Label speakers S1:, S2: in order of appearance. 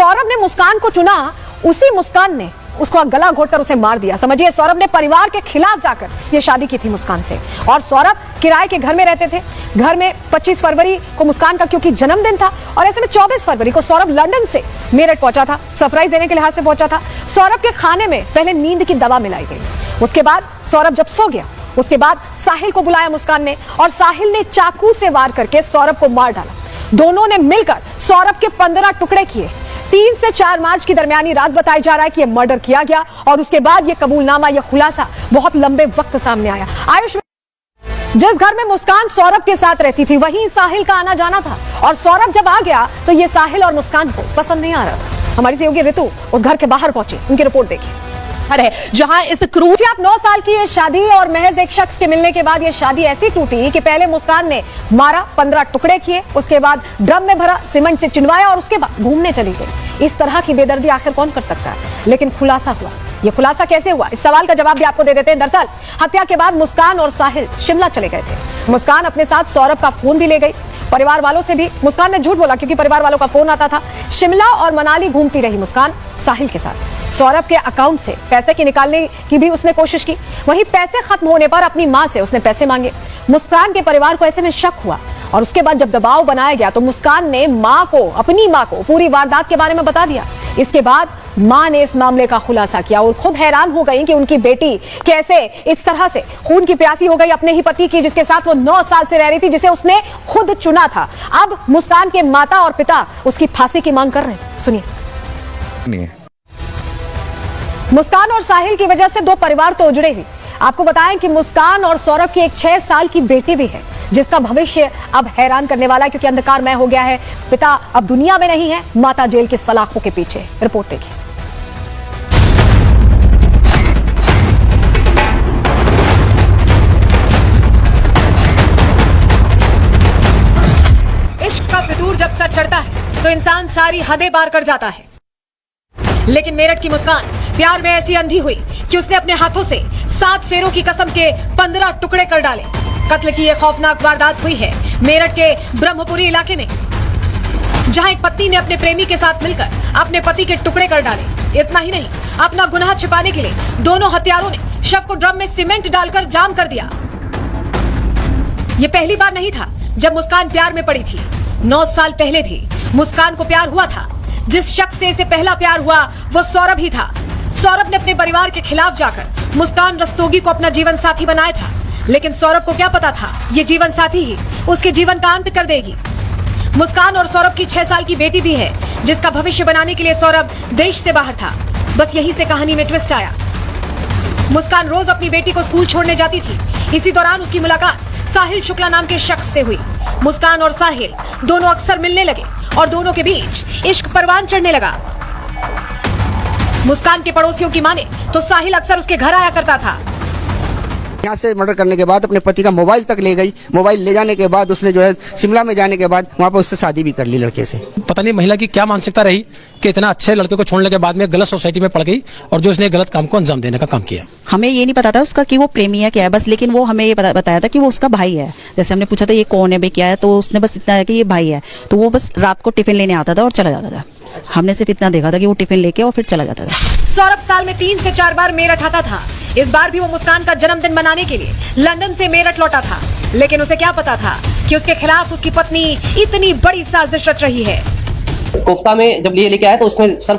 S1: सौरभ ने मुस्कान को चुना, उसी मुस्कान ने उसको गला घोटकर उसे मार दिया। समझिए, सौरभ ने परिवार के खिलाफ जाकर ये शादी की थी मुस्कान से। और सौरभ किराए के घर में रहते थे। घर में 25 फरवरी को मुस्कान का क्योंकि जन्मदिन था, और ऐसे में 24 फरवरी को सौरभ लंदन से मेरठ पहुंचा था, सरप्राइज देने के लिहाज से पहुंचा था। सौरभ के खाने में पहले नींद की दवा मिलाई गई। उसके बाद सौरभ जब सो गया, उसके बाद साहिल को बुलाया मुस्कान ने, और साहिल ने चाकू से वार करके सौरभ को मार डाला। दोनों ने मिलकर सौरभ के 15 टुकड़े किए। 3 से 4 मार्च की दरमियानी रात बताया जा रहा है कि यह मर्डर किया गया, और उसके बाद यह कबूलनामा, यह खुलासा बहुत लंबे वक्त सामने आया। आयुष, जिस घर में मुस्कान सौरभ के साथ रहती थी, वहीं साहिल का आना जाना था, और सौरभ जब आ गया तो यह साहिल और मुस्कान को पसंद नहीं आ रहा था। हमारी सहयोगी ऋतु उस घर के बाहर पहुंची, उनकी रिपोर्ट देखिए।
S2: है जहां इस क्रूर
S1: 9 साल की ये शादी, और महज एक शख्स के मिलने के बाद ये शादी ऐसी टूटी कि पहले मुस्कान ने मारा, 15 टुकड़े किए, उसके बाद ड्रम में भरा, सीमेंट से चिनवाया, और उसके बाद घूमने चली गई। इस तरह की बेदर्दी आखिर कौन कर सकता है? लेकिन खुलासा हुआ। ये खुलासा कैसे हुआ, इस सवाल का जवाब भी आपको दे देते हैं। दरअसल हत्या के बाद मुस्कान और साहिल शिमला चले गए थे। मुस्कान अपने साथ सौरभ का फोन भी ले गई। परिवार वालों से भी मुस्कान ने झूठ बोला, क्योंकि परिवार वालों का फोन आता था। शिमला और मनाली घूमती रही मुस्कान साहिल के साथ। सौरभ के अकाउंट से पैसे की निकालने की भी उसने कोशिश की। वहीं पैसे खत्म होने पर अपनी मां से उसने पैसे मांगे। मुस्कान के परिवार को ऐसे में शक हुआ, और उसके बाद जब दबाव बनाया गया तो मुस्कान ने अपनी मां को पूरी वारदात के बारे में बता दिया। इसके बाद मां ने इस मामले का खुलासा किया, और खुद हैरान हो गई कि उनकी बेटी कैसे इस तरह से खून की प्यासी हो गई अपने ही पति की, जिसके साथ वो 9 साल से रह रही थी, जिसे उसने खुद चुना था। अब मुस्कान के माता और पिता उसकी फांसी की मांग कर रहे हैं। सुनिए। मुस्कान और साहिल की वजह से 2 परिवार तो उजड़े ही। आपको बताएं कि मुस्कान और सौरभ की एक 6 साल की बेटी भी है, जिसका भविष्य अब हैरान करने वाला है, क्योंकि अंधकारमय हो गया है। पिता अब दुनिया में नहीं है, माता जेल की सलाखों के पीछे। रिपोर्ट देखिए। इश्क का फितूर जब सर चढ़ता है तो इंसान सारी हदें पार कर जाता है। लेकिन मेरठ की मुस्कान प्यार में ऐसी अंधी हुई कि उसने अपने हाथों से 7 फेरों की कसम के 15 टुकड़े कर डाले। कत्ल की यह खौफनाक वारदात हुई है मेरठ के ब्रह्मपुरी इलाके में, जहां एक पत्नी ने अपने प्रेमी के साथ मिलकर अपने पति के टुकड़े कर डाले। इतना ही नहीं, अपना गुनाह छिपाने के लिए दोनों हत्यारों ने शव को ड्रम में सीमेंट डालकर जाम कर दिया। यह पहली बार नहीं था जब मुस्कान प्यार में पड़ी थी। 9 साल पहले भी मुस्कान को प्यार हुआ था। जिस शख्स से इसे पहला प्यार हुआ वो सौरभ ही था। सौरभ ने अपने परिवार के खिलाफ जाकर मुस्कान रस्तोगी को अपना जीवन साथी बनाया था, लेकिन सौरभ को क्या पता था ये जीवन साथी ही उसके जीवन का अंत कर देगी। मुस्कान और सौरभ की 6 साल की बेटी भी है, जिसका भविष्य बनाने के लिए सौरभ देश से बाहर था। बस यहीं से कहानी में ट्विस्ट आया। मुस्कान रोज अपनी बेटी को स्कूल छोड़ने जाती थी। इसी दौरान उसकी मुलाकात साहिल शुक्ला नाम के शख्स से हुई। मुस्कान और साहिल दोनों अक्सर मिलने लगे, और दोनों के बीच इश्क परवान चढ़ने लगा। मुस्कान के पड़ोसियों की माने तो साहिल अक्सर उसके घर आया करता था।
S3: यहाँ से मर्डर करने के बाद अपने पति का मोबाइल तक ले गई। मोबाइल ले जाने के बाद उसने जो है शिमला में जाने के बाद वहाँ पर उससे शादी भी कर ली लड़के से।
S4: पता नहीं महिला की क्या मानसिकता रही कि इतना अच्छे लड़के को छोड़ने के बाद में गलत सोसाइटी में पड़ गई, और जो इसने गलत काम को अंजाम देने का काम किया।
S2: हमें ये नहीं पता था उसका कि वो प्रेमी है क्या है, बस लेकिन वो हमें ये बताया था कि वो उसका भाई है। जैसे हमने पूछा था ये कौन है, भाई क्या है, तो उसने बस इतना है कि ये भाई है। तो वो बस रात को टिफिन लेने आता था और चला जाता था। हमने सिर्फ इतना देखा था कि वो टिफिन लेके और फिर चला जाता था।
S1: सौरभ साल में 3 से 4 बार मेरठ आता था। इस बार भी वो मुस्कान का जन्मदिन मनाने के लिए लंदन से मेरठ लौटा था, लेकिन उसे क्या पता था कि उसके खिलाफ उसकी पत्नी इतनी बड़ी साजिश रच रही है।
S5: कोफ्ता में जब लेके आया तो उसने सर